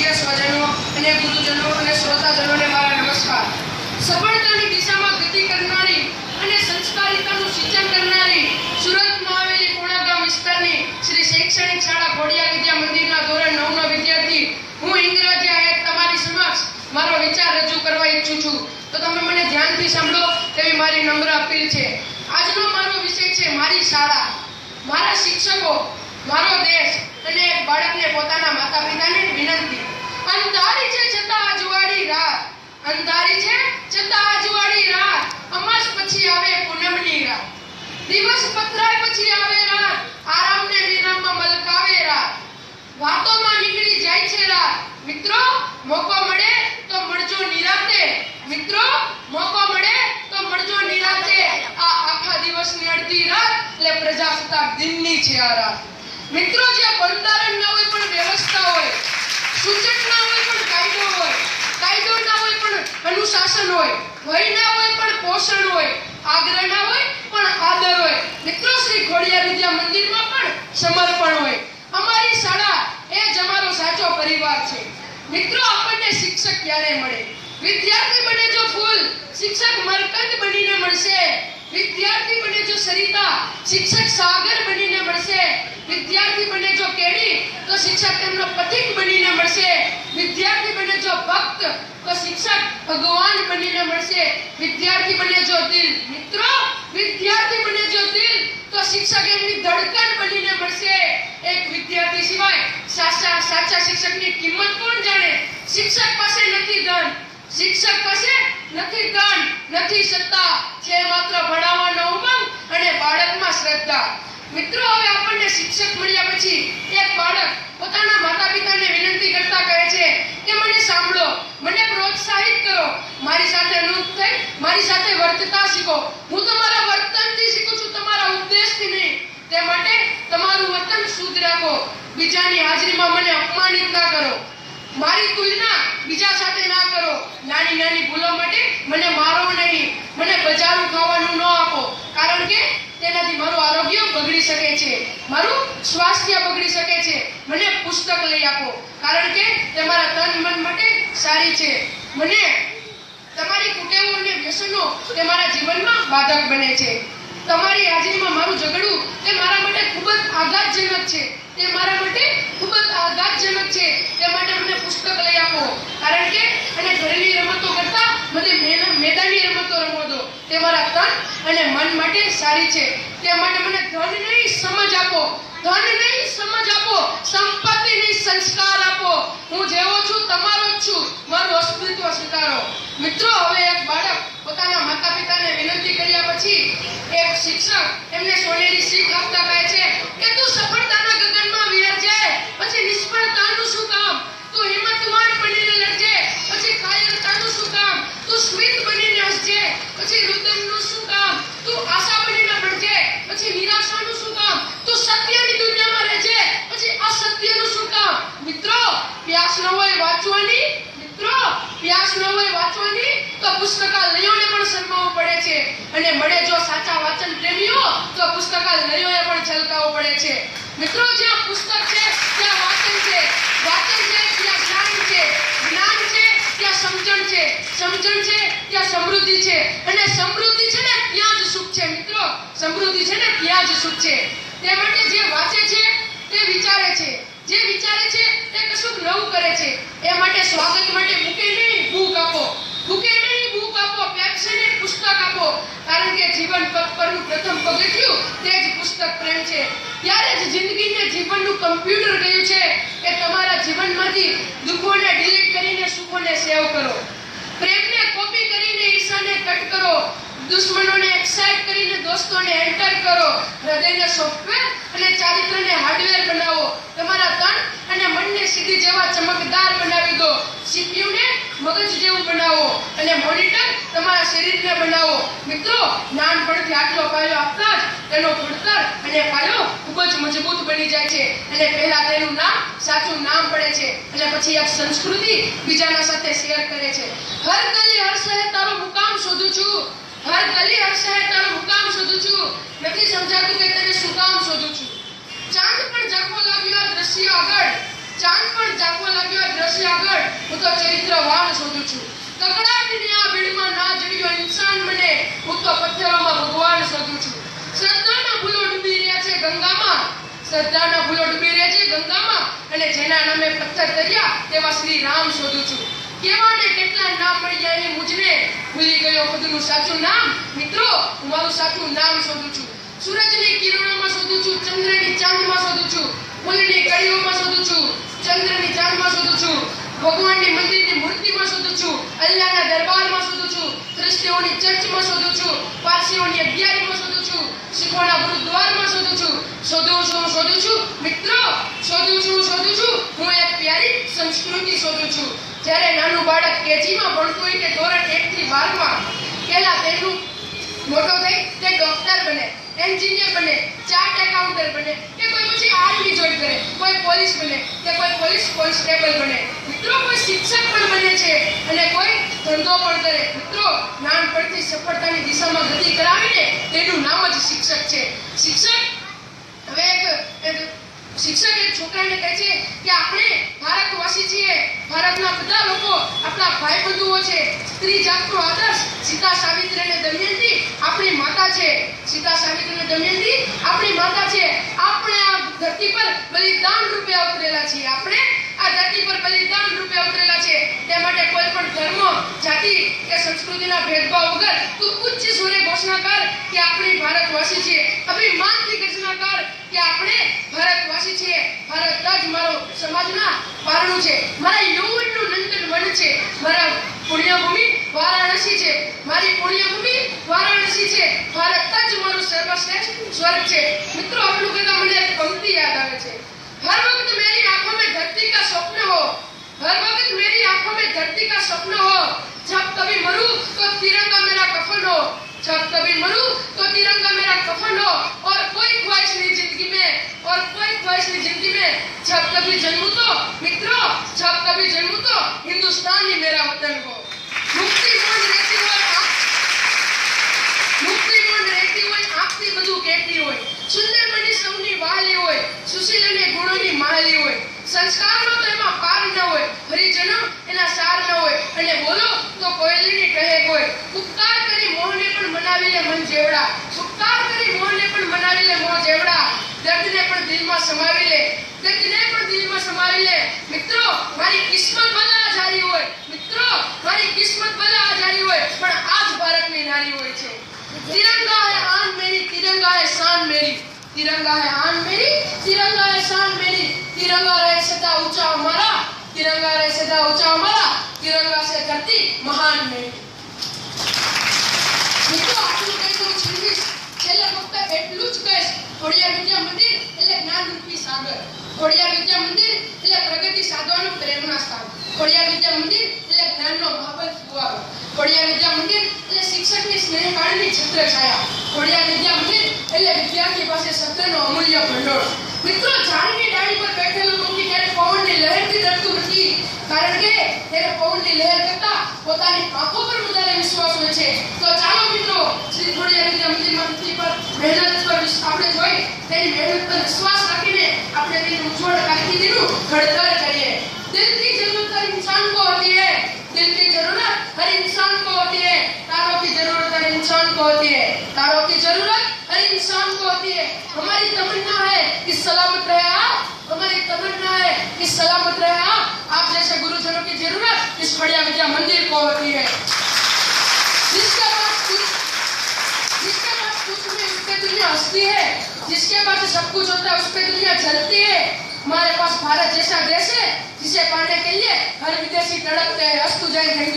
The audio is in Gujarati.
પ્રિય સ્વજનો અને ગુરુજનો અને શ્રોતાજનોને મારા નમસ્કાર. સફળતાની દિશામાં ગતિ કરનારી અને સંસ્કારિતાનું સિંચન કરનારી સુરતમાં આવેલી પૂર્ણાગામ વિસ્તારની શ્રી શૈક્ષણિક શાળા ખોડિયાર વિદ્યા મંદિરના ધોરણ 9નો વિદ્યાર્થી હું ઇંગ્રજી આયત તમારી સમક્ષ મારો વિચાર રજૂ કરવા ઈચ્છું છું. તો તમે મને ધ્યાનથી સાંભળો તેવી મારી નમ્ર અપીલ છે. આજનો મારો વિષય છે મારી શાળા, મારા શિક્ષકો, મારો દેશ અને એક બાળકને પોતાના માતા પિતાને વિનંતી. અંધારી છે છતાં અજવાળી રાત, અંધારી છે છતાં અજવાળી રાત, અમાસ પછી આવે પૂનમની રાત, દિવસ પથરાય પછી આવે રાત, આરામને વિરામમાં મલકાવે રાત, વાતોમાં નીકળી જાય છે રાત. મિત્રો મોકો મળે તો મળજો નિરાતે, મિત્રો મોકો મળે તો મળજો નિરાતે. આ આખા દિવસની અડધી રાત એટલે પ્રજાસત્તાક દિનની છે આ રાત. મિત્રો જે બંધારણ ના હોય પણ વ્યવસ્થા હોય, સૂચક ના હોય પણ કાયદો હોય, કાયદો ના હોય પણ અનુશાસન હોય, ભય ના હોય પણ પોષણ હોય, આગ્રહ ના હોય પણ આદર હોય. મિત્રો શ્રી ખોડિયાર વિદ્યા મંદિરમાં પણ સમર્પણ હોય. અમારી શાળા એ જ અમારો સાચો પરિવાર છે. મિત્રો આપણને શિક્ષક ક્યારે મળે? વિદ્યાર્થી બને જો ફૂલ, શિક્ષક મરકત બનીને મળશે. વિદ્યાર્થી બને જો સરિતા, શિક્ષક સાગર બનીને મળશે. વિદ્યાર્થી બને જો કેડી તો શિક્ષક તેમનો પથિક બનીને મળશે. વિદ્યાર્થી બને જો ભક્ત તો શિક્ષક ભગવાન બનીને મળશે. વિદ્યાર્થી બને જો દિલ, મિત્રો વિદ્યાર્થી બને જો દિલ તો શિક્ષક એમની ધડકન બનીને મળશે. એક વિદ્યાર્થી સિવાય સાચા શિક્ષકની કિંમત કોણ જાણે? શિક્ષક પાસે નથી ધન, શિક્ષક પાસે નથી ધન, નથી સત્તા, છે માત્ર ભણાવવાનો ઉમંગ અને બાળકમાં શ્રદ્ધા. મિત્રો હવે આપણને શિક્ષક મળ્યા પછી એક બાળક પોતાના માતા પિતાને વિનંતી કરતા કહે છે કે મને સાંભળો, મને પ્રોત્સાહિત કરો, મારી સાથે નૃત્ય થઈ મારી સાથે વર્તતા શીખો. હું તમારા વર્તનથી શીખું છું, તમારા ઉપદેશથી નહીં. તે માટે તમારું વર્તન શુદ્ધ રાખો, બીજાની હાજરીમાં મને અપમાનિત ના કરો, મારી તુલના બીજા સાથે ના કરો, નાની નાની ભૂલો માટે મને મારો નહીં, મને બજારું ખાવાનું ન આપો, કારણ કે તેનાથી મારું આરોગ્ય બગડી શકે છે, મારું સ્વાસ્થ્ય બગડી શકે છે. મને પુસ્તક લઈ આપો, કારણ કે તે મારા તન મન માટે સારી છે. મને તમારી કુટેવો અને વ્યસનો તે મારા જીવનમાં બાધક બને છે. તમારી હાજરીમાં મારું ઝઘડું તે મારા માટે ખૂબ જ આઘાતજનક છે, તે મારા માટે ખૂબ જ આઘાતજનક છે. તે માટે મને પુસ્તક લઈ આપો, કારણ કે અને ઘરની રમતો કરતા મને મેદાની રમતો રમવા દો, તે મારા તન અને મન માટે સારી છે. તે માટે મને ધન નહીં સમજ આપો, ધન નહીં સમજ આપો, સંપત્તિ નહીં સંસ્કાર આપો. હું જેવો છું તમારો જ છું, મારું અસ્તિત્વ સ્વીકારો. મિત્રો હવે એક બાળક પોતાના માતા પિતાને વિનંતી કર્યા પછી એક શિક્ષક એમને સોનેરી શીખ આપતા કહે છે કે તું સફળતાના ગગનમાં વિહરજે, પછી નિષ્ફળતાનું શું કામ? તું હિંમતવાન બનીને લડજે, પછી કાયરતાનું શું કામ? તું સ્મિત બનીને હસજે, પછી રુદનનું શું કામ? તું આશા બનીને મળજે, પછી નિરાશાનું શું કામ? તું સત્યની દુનિયામાં રહેજે, પછી અસત્યનું શું કામ? મિત્રો પ્યાસ ન હોય વાંચવાની, મિત્રો પ્યાસ ન હોય વાંચવાની તો પુસ્તકાલયોને પણ શરમાવવું પડે છે, અને મળે જો સાચા વાંચન પ્રેમીઓ તો પુસ્તકાલયોએ પણ છલકાવવું પડે છે. મિત્રો જ્યાં પુસ્તક છે ત્યાં વાંચન છે, વાંચન છે ત્યાં જ્ઞાન છે, જ્ઞાન છે ત્યાં સમજણ છે, સમજણ છે ત્યાં સમૃદ્ધિ છે, અને સમૃદ્ધિ છે ને ત્યાં જ સુખ છે. મિત્રો સમૃદ્ધિ છે ને ત્યાં જ સુખ છે. તે માટે જે વાંચે છે તે વિચારે છે, જે વિચારે છે તે કશુંક નવું કરે છે. એ માટે સ્વાગત માટે બુકે નહીં બુક આપો, બુકે નહીં બુક આપો, પેપ્સીને પુસ્તક આપો, કારણ કે જીવન પગ પરનું પ્રથમ પગથિયું તે જ પુસ્તક પ્રેમ છે. ત્યારે જ જિંદગીને જીવનનું કમ્પ્યુટર કહ્યું છે કે તમારા જીવનમાંથી દુઃખોને ડિલીટ કરીને સુખોને સેવ કરો, પ્રેમને કોપી કરીને ઈર્ષાને કટ કરો, દુશ્મનોને એક્સાઇટ કરીને દોસ્તોને એન્ટર કરો, હૃદયને સોફ્ટવેર અને ચારિત્રને હાર્ડવેર બનાવો, તમારા તન અને મનને સીડી જેવા ચમકદાર બનાવી દો, સીપીયુને મગજ જેવું બનાવો અને મોનિટર તમારા શરીરને બનાવો. મિત્રો નાનપણથી આટલો પાયો આપતા જ તેનો ઘડતર અને પાયો ખૂબ જ મજબૂત બની જાય છે, અને પહેલા તેનું નામ સાચું નામ પડે છે, અને પછી એક સંસ્કૃતિ બીજાના સાથે શેર કરે છે. હર ગલી હર શહેર તારો મુકામ શોધું છું, હર ગલી હર શહેર તારો મુકામ શોધું છું, નથી સમજાતું કે તને શું કામ શોધું છું. ચાંદ પણ ઝાંખો લાગ્યો દ્રશ્ય આગળ, ચાંદ પણ ઝાંખો લાગ્યો દ્રશ્ય હું તો ચરિત્રવાન શોધું છું. કકડાટની આ ભીડમાં ના જડ્યો ઇન્સાન મને, હું તો પથ્થરોમાં ભગવાન શોધું છું. શ્રદ્ધાના ફૂલો ડૂબી રહ્યા છે ગંગામાં, શ્રદ્ધાના ફૂલો ડૂબી રહ્યા છે ગંગામાં, અને જેના નામે પથ્થર તર્યા તેવા શ્રી રામ શોધું છું. કેવા ને કેટલા નામ મળ્યા એ મુજને, ભૂલી ગયો ખુદનું સાચું નામ. મિત્રો, હું મારું સાચું નામ શોધું છું. સૂરજની કિરણોમાં શોધું છું, ચંદ્રની ચાંદમાં શોધું છું, ફૂલની કળીઓમાં શોધું છું, ચંદ્રની ચાંદમાં શોધું છું, ભગવાનની મંદિરની મૂર્તિમાં શોધું છું, અલ્લાહના દરબારમાં શોધું છું, ખ્રિસ્તીઓની ચર્ચમાં શોધું છું, પારસીઓની અગિયારીમાં શોધું છું, શીખોના ગુરુદ્વારમાં શોધું છું. શોધું છું મિત્રો, શોધું છું. હું એક પ્યારી સંસ્કૃતિ શોધું છું. જ્યારે નાનું બાળક કેજીમાં ભણતું હોય કે ધોરણ 1 થી 12 માં, પહેલા તેનું મોટો થઈ તે ડોક્ટર બને, એન્જિનિયર બને, ચાર્ટ એકાઉન્ટર બને, કે કોઈ પછી આર્મી જોઈન કરે, કોઈ પોલીસ બને, કે કોઈ પોલીસ કોન્સ્ટેબલ બને. મિત્રો, કોઈ શિક્ષક પણ બને છે અને કોઈ ધંધો પણ કરે. મિત્રો, નાનપણથી સફળતાની દિશામાં ગતિ કરાવીને તેનું નામ જ શિક્ષક છે. શિક્ષક એક છોકરાને કહે છે કે આપણે ભારતવાસી છીએ, ભારતના બધા લોકો આપણા ભાઈ બંધુઓ છે. સ્ત્રી જાતનો આદર્શ સીતા, સાવિત્રી અને દમયંતી આપણી માતા છે. સીતા, સાવિત્રી અને દમયંતી આપણી માતા છે. આપણે આ ધરતી પર બલિદાન રૂપે અવતરેલા છીએ. આપણે આ ધરતી પર બલિદાન રૂપે અવતરેલા છે. તે માટે કોઈ પણ ધર્મ, જાતિ કે સંસ્કૃતિના ભેદભાવ વગર તું ઉચ્ચ સ્વરે ઘોષણા કર કે આપણે ભારતવાસી છીએ. અભિમાનથી ઘોષણા કર કે આપણે ભારતવાસી છીએ. ભારત જ મારો સમાજના પારણું છે, મારા યૌવનનું નંદનવન છે, મારા પુણ્યભૂમિ વારાણસી છે, મારી પુણ્યભૂમિ વારાણસી છે. ભારત જ મારું સર્વશ્રેષ્ઠ સ્વર્ગ છે. મિત્રો, આટલું કહેતા મને એક પંક્તિ યાદ આવે છે. हर वक्त मेरी आंखों में धरती का स्वप्न हो, हर वक्त मेरी आंखों में धरती का स्वप्न हो, जब कभी मरूं तो तिरंगा मेरा कफन हो, जब कभी मरूं तो तिरंगा मेरा कफन हो, और कोई ख्वाहिश नहीं जिंदगी में, और कोई ख्वाहिश नहीं जिंदगी में, जब कभी जन्मूं तो मित्रों, जब कभी जन्मूं तो हिंदुस्तान ही मेरा वतन हो. मुक्ति मोड़ रहती હોય, આંખથી બધું કહેતી હોય, સુંદર બની સૌની વાલી હોય, સુશીલ અને ગુણોની માલી હોય, સંસ્કારનો તો એમાં પાર ન હોય, હરિજનો એના સાર ન હોય, અને બોલો તો કોયલની ટહેક હોય. ઉપકાર કરી મોહને પણ મનાવી લે મન જેવડા, ઉપકાર કરી મોહને પણ મનાવી લે મોહ જેવડા, દર્દને પણ દિલમાં સમાવી લે, દર્દને પણ દિલમાં સમાવી લે. મિત્રો, મારી કિસ્મત ભલે આજારી હોય, મિત્રો, મારી કિસ્મત ભલે આજારી હોય, પણ આ જ ભારતની નારી હોય છે. तिरंगा है आन मेरी, तिरंगा है शान मेरी, तिरंगा है आन मेरी, तिरंगा है शान मेरी, तिरंगा रहे सदा ऊंचा हमारा, तिरंगा रहे सदा ऊंचा हमारा, तिरंगा से करती महान मेरी. મિત્રો, આટલું કહી દઉં છું. છેલ્લે ફક્ત એટલું જ કહીશ. ખોડિયાર વિદ્યા મંદિર એટલે જ્ઞાનરૂપી સાગર, ખોડિયાર વિદ્યા મંદિર એટલે પ્રગતિ સાધવાનું પ્રેરણા સ્થાન, ખોડિયાર વિદ્યા મંદિર એટલે જ્ઞાનનો મહાબલ ફુવારો, ખોડિયાર વિદ્યા મંદિર એટલે શિક્ષકની સ્નેહકાળની છત્રછાયા, ખોડિયાર વિદ્યા મંદિર એટલે વિદ્યાર્થી પાસે સત્યનો અમૂલ્ય ભંડોળ. મિત્રો, ઝાડની ડાળી પર બેઠેલો પંખી ક્યારે પવનની લહેરથી ડરતું નથી, કારણ કે તેને પવનની લહેર કરતા પોતાની આંખો પર વધારે વિશ્વાસ હોય છે. તો ચાલો મિત્રો, શ્રી ખોડિયાર વિદ્યા મંદિરમાં પૃથ્વી પર મહેનત પર આપણે જોઈ તેની મહેનત પર વિશ્વાસ રાખીને આપણે તેની ઉજ્જવળ કારકિર્દીનું ઘડતર કરીએ. दिल की जरूरत हर इंसान को होती है, दिल की जरूरत हर इंसान को होती है, तारों की जरूरत हर इंसान को होती है, तारों की जरूरत हर इंसान को होती है. हमारी तमन्ना है कि सलामत रहे आप, हमारी तमन्ना है कि सलामत रहे आप जैसे गुरुजनों की जरूरत इस खड़िया विद्या मंदिर को होती है. जिसके पास कुछ में उस पे दुनिया हंसती है, जिसके पास सब कुछ होता है उस पे दुनिया जलती है. हमारे पास भारत जैसा देश है जिसे पाने के लिए हर विदेशी तड़पते हैं. अस्तु जय हिंद.